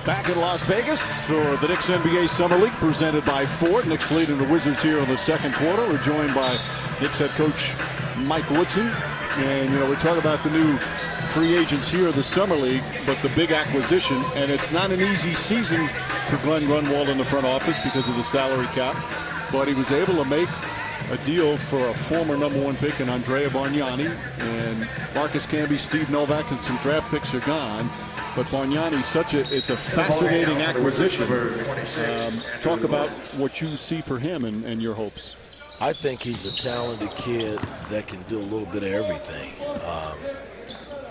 Back in Las Vegas for the Knicks NBA Summer League presented by Ford. Knicks leading the Wizards here in the second quarter. We're joined by Knicks head coach Mike Woodson. And, you know, we talk about the new free agents here in the Summer League, but the big acquisition. And it's not an easy season for Glenn Grunwald in the front office because of the salary cap. But he was able to make a deal for a former #1 pick in Andrea Bargnani. And Marcus Camby, Steve Novak, and some draft picks are gone. But Bargnani's it's a fascinating acquisition. Talk about what you see for him and your hopes. I think he's a talented kid that can do a little bit of everything.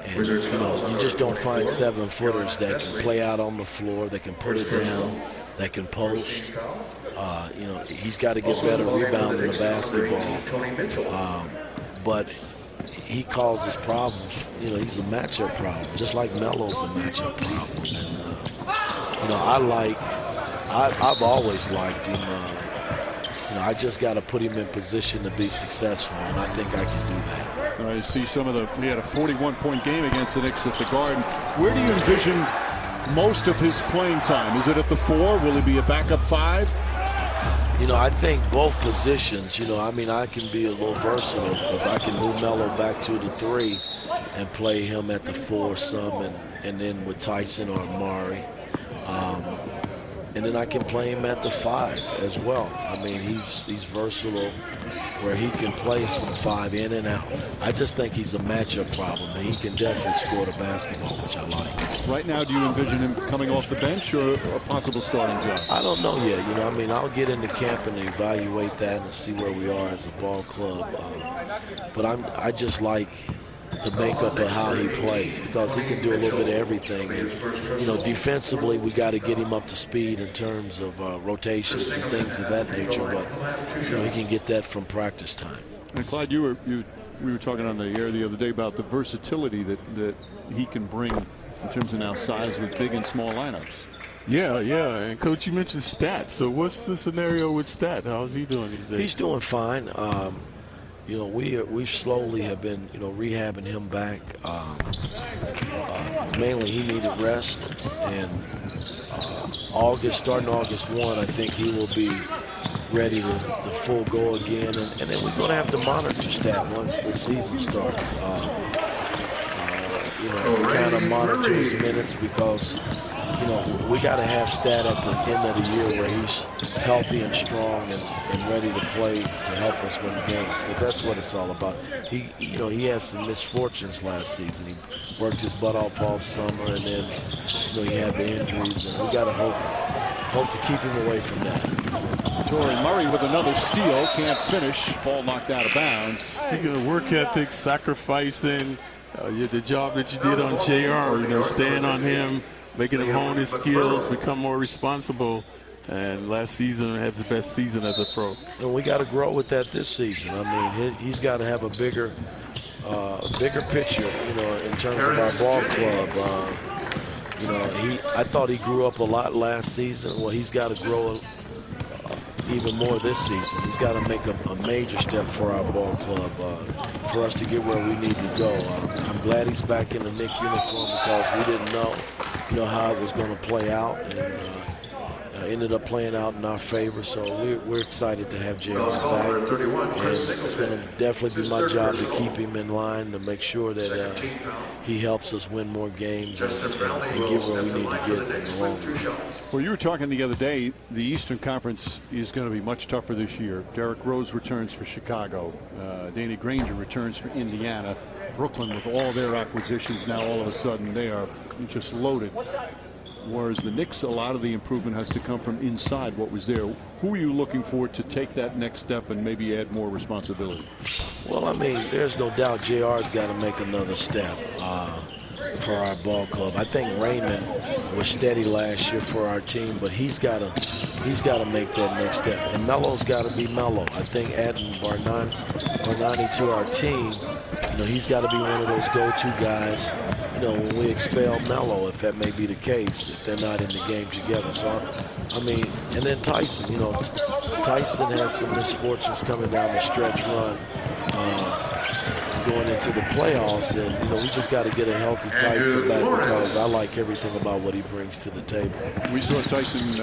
And you know, you just don't find 7-footers that can play out on the floor, that can put it down, that can post. You know, he's got to get better rebounding the basketball. But he causes problems. You know, he's a matchup problem, just like Melo's a matchup problem. And, you know, I've always liked him. You know, I just got to put him in position to be successful, and I think I can do that. You see he had a 41-point game against the Knicks at the Garden. Where do you envision most of his playing time? Is it at the 4? Will he be a backup 5? You know, I think both positions, you know, I mean, I can be a little versatile because I can move Melo back to the 3 and play him at the 4 some, and then with Tyson or Amari. And then I can play him at the 5 as well. I mean, he's versatile where he can play some 5 in and out. I just think he's a matchup problem, and he can definitely score the basketball, which I like. Right now, do you envision him coming off the bench or a possible starting job? I don't know yet. You know, I mean, I'll get into camp and evaluate that and see where we are as a ball club. But I just like the makeup of how he plays because he can do a little bit of everything. And, you know, defensively, we got to get him up to speed in terms of rotations and things of that nature. But you know, he can get that from practice time. And Clyde, we were talking on the air the other day about the versatility that he can bring in terms of now size with big and small lineups. Yeah. And Coach, you mentioned Stat. So what's the scenario with Stat? How's he doing these days? He's doing fine. You know, we slowly have been, you know, rehabbing him back. Mainly he needed rest, and starting August 1, I think he will be ready to full go again. And then we're going to have to monitor Stat once the season starts. You know, kind of monitor his minutes because, you know, we got to have Stat at the end of the year where he's healthy and strong and ready to play to help us win games, because that's what it's all about. You know, he had some misfortunes last season. He worked his butt off all summer, and then, you know, he had the injuries, and we got to hope to keep him away from that. Torrey Murray with another steal, can't finish, ball knocked out of bounds. Speaking of work ethic, sacrificing, the job that you did on JR, you know, staying on him, making him hone his skills, become more responsible. And last season has the best season as a pro. And we got to grow with that this season. I mean, he's got to have a bigger picture, you know, in terms of our ball club. You know, I thought he grew up a lot last season. Well, he's got to grow even more this season. He's got to make a major step for our ball club for us to get where we need to go. I'm glad he's back in the Knicks uniform because we didn't know, you know, how it was going to play out, and ended up playing out in our favor. So we're excited to have James back, and it's going to definitely be my job to keep him in line to make sure that he helps us win more games and get where we need to get in the long run. Well, you were talking the other day, the Eastern Conference is going to be much tougher this year. Derrick Rose returns for Chicago. Danny Granger returns for Indiana. Brooklyn, with all their acquisitions, now all of a sudden they are just loaded. Whereas the Knicks, a lot of the improvement has to come from inside what was there. Who are you looking for to take that next step and maybe add more responsibility? Well, I mean, there's no doubt JR's got to make another step for our ball club. I think Raymond was steady last year for our team, but he's got to make that next step. And Melo's got to be Melo. I think adding Bargnani to our team, you know, he's got to be one of those go-to guys, you know, when we expel Melo, if that may be the case, if they're not in the game together. So, I mean, and then Tyson, you know, Tyson has some misfortunes coming down the stretch run. going into the playoffs. And, we just got to get a healthy Tyson back because I like everything about what he brings to the table. We saw Tyson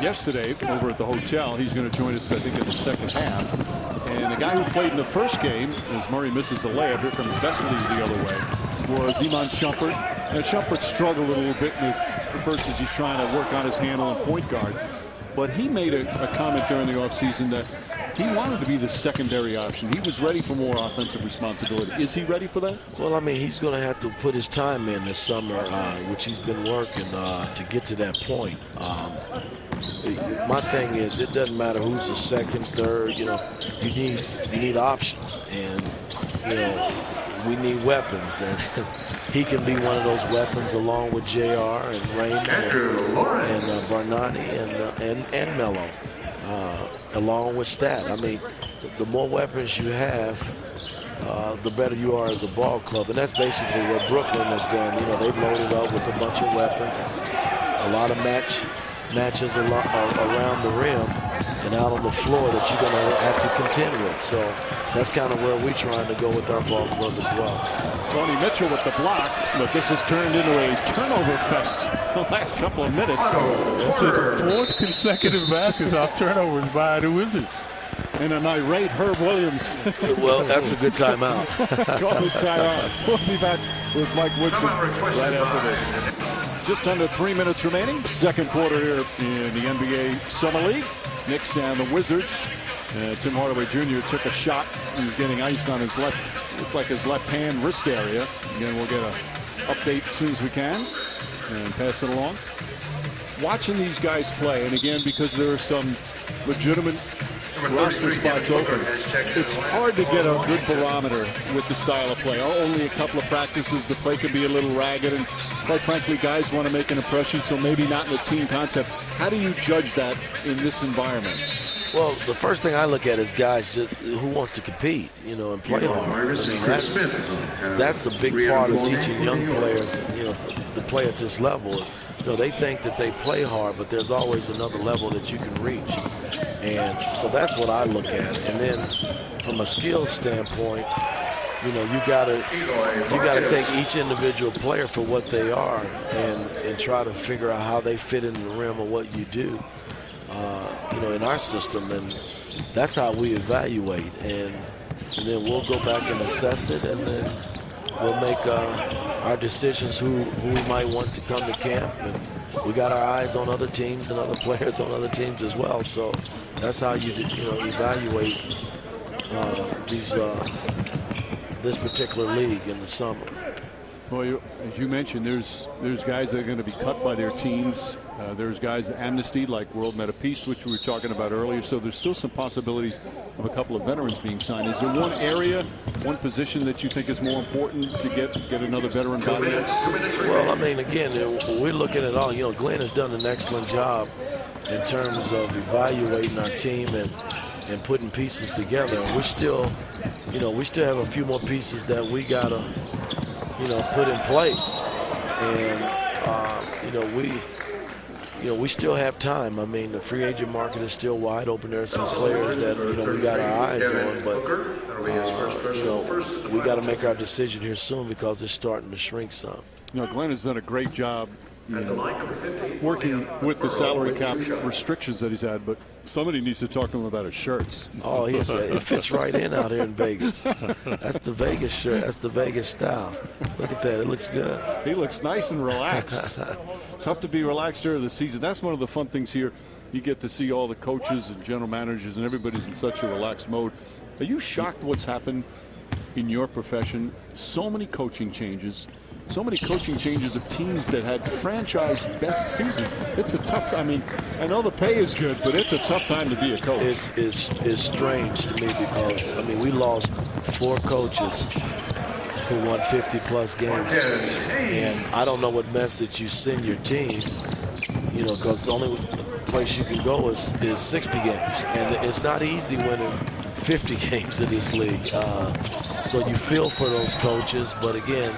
yesterday over at the hotel. He's going to join us, I think, in the second half. And the guy who played in the first game, as Murray misses the layup, here comes Vesely the other way, was Iman Shumpert. Now, Shumpert struggled a little bit in the first as he's trying to work on his handle and point guard. But he made a comment during the offseason that he wanted to be the secondary option. He was ready for more offensive responsibility. Is he ready for that? Well, I mean, he's going to have to put his time in this summer, which he's been working to get to that point. My thing is, it doesn't matter who's the second, third. You need options, and we need weapons, and he can be one of those weapons along with JR and Raymond and Bargnani and Melo, along with Stat. I mean, the more weapons you have, the better you are as a ball club, and that's basically what Brooklyn has done. They've loaded up with a bunch of weapons, a lot of matches around the rim and out on the floor that you're going to have to contend with. So that's kind of where we're trying to go with our ball club as well. Tony Mitchell with the block, but this has turned into a turnover fest the last couple of minutes. It's his fourth consecutive baskets off turnovers by the Wizards. And an irate Herb Williams. Well, that's a good timeout. Call it timeout. We'll be back with Mike Woodson right after this. Just under 3 minutes remaining. Second quarter here in the NBA Summer League. Knicks and the Wizards. Tim Hardaway Jr. took a shot. He was getting iced on his left, looked like his left hand wrist area. Again, we'll get an update as soon as we can and pass it along. Watching these guys play, and again, because there are some legitimate roster spots open, it's hard to get a good barometer with the style of play. Only a couple of practices, the play can be a little ragged, and quite frankly, guys want to make an impression, so maybe not in the team concept. How do you judge that in this environment? Well, the first thing I look at is guys just who wants to compete, and play hard. I mean, that's a big part of teaching young players, to play at this level. They think that they play hard, but there's always another level that you can reach. And so that's what I look at. And then from a skills standpoint, you gotta take each individual player for what they are and try to figure out how they fit in the rim of what you do. In our system, and that's how we evaluate, and then we'll go back and assess it, and then we'll make our decisions who we might want to come to camp, and we got our eyes on other teams and other players on other teams as well. So that's how you evaluate this particular league in the summer. Well, as you mentioned, there's guys that are going to be cut by their teams. There's guys amnestied like World Meta Peace, which we were talking about earlier. So there's still some possibilities of a couple of veterans being signed. Is there one area, one position that you think is more important to get another veteran down there? Well, I mean, again, we're looking at all. Glenn has done an excellent job in terms of evaluating our team and putting pieces together. And we still have a few more pieces that we gotta put in place, and we still have time. I mean, the free agent market is still wide open. There are some players that we got our eyes on, but we got to make our decision here soon because it's starting to shrink some. Glenn has done a great job working with the salary cap restrictions that he's had, but somebody needs to talk to him about his shirts. Oh, it fits right in out here in Vegas. That's the Vegas shirt. That's the Vegas style. Look at that. It looks good. He looks nice and relaxed. Tough to be relaxed during the season. That's one of the fun things here. You get to see all the coaches and general managers, and everybody's in such a relaxed mode. Are you shocked what's happened in your profession? So many coaching changes. So many coaching changes of teams that had franchise best seasons. It's a tough, I know the pay is good, but it's a tough time to be a coach. It's strange to me because, we lost 4 coaches who won 50-plus games. And I don't know what message you send your team, because the only place you can go is 60 games. And it's not easy winning 50 games in this league. So you feel for those coaches, but again,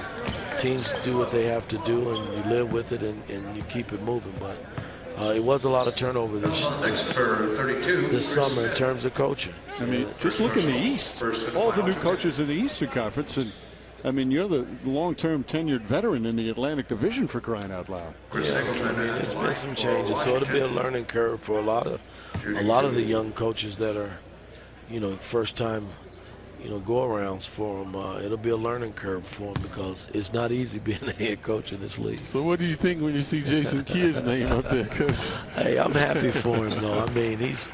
teams do what they have to do, and you live with it, and you keep it moving. But it was a lot of turnover this summer in terms of coaching. I mean, just look in the East. All the new coaches in the Eastern Conference, and I mean, you're the long-term tenured veteran in the Atlantic Division, for crying out loud. Yeah, I mean, there's been some changes, so it'll be a learning curve for a lot of the young coaches that are, first time, go-arounds for them. It'll be a learning curve for them because it's not easy being a head coach in this league. So what do you think when you see Jason Kidd's name up there, Coach? Hey, I'm happy for him, though. I mean, he's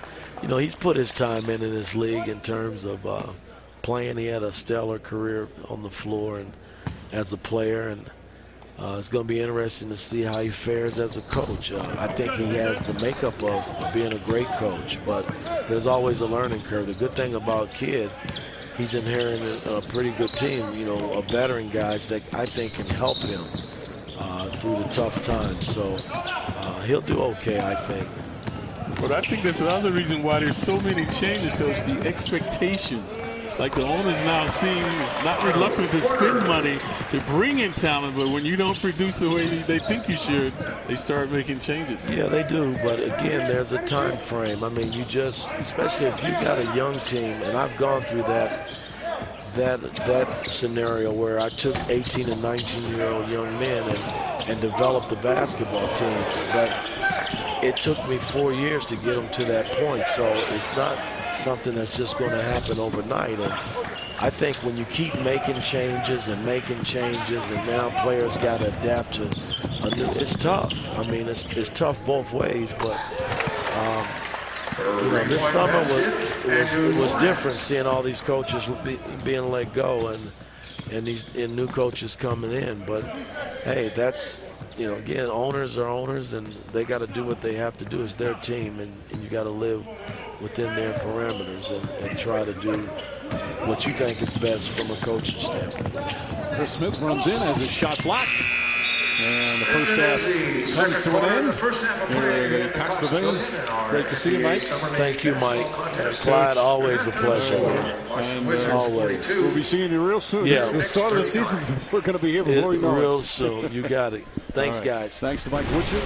put his time in this league in terms of playing. He had a stellar career on the floor and as a player, and it's going to be interesting to see how he fares as a coach. I think he has the makeup of being a great coach, but there's always a learning curve. The good thing about Kidd, he's inherited a pretty good team, of veteran guys that I think can help him through the tough times. So he'll do okay, I think. But I think that's another reason why there's so many changes, Coach. The expectations. Like the owners now seem not reluctant to spend money to bring in talent, but when you don't produce the way they think you should, they start making changes. Yeah, they do, but again, there's a time frame. I mean, especially if you've got a young team, and I've gone through that scenario where I took 18 and 19-year-old young men and developed a basketball team, but it took me 4 years to get them to that point, so it's not something that's just going to happen overnight. And I think when you keep making changes and now players got to adapt to it's tough. I mean, it's tough both ways, but this summer was different, seeing all these coaches being let go and new coaches coming in. But hey, that's, again, owners are owners, and they got to do what they have to do. It's their team, and you got to live within their parameters and try to do what you think is best from a coaching standpoint. Chris Smith runs in as his shot blocked. And the first half comes to an end. Here at Cox Pavilion. Great to see you, Mike. Thank you, Mike. Clyde, always a pleasure. And always. We'll be seeing you real soon. Yeah. The start of the season, we're going to be here before you know it. Real soon. You got it. Thanks, guys. Thanks to Mike Woodson.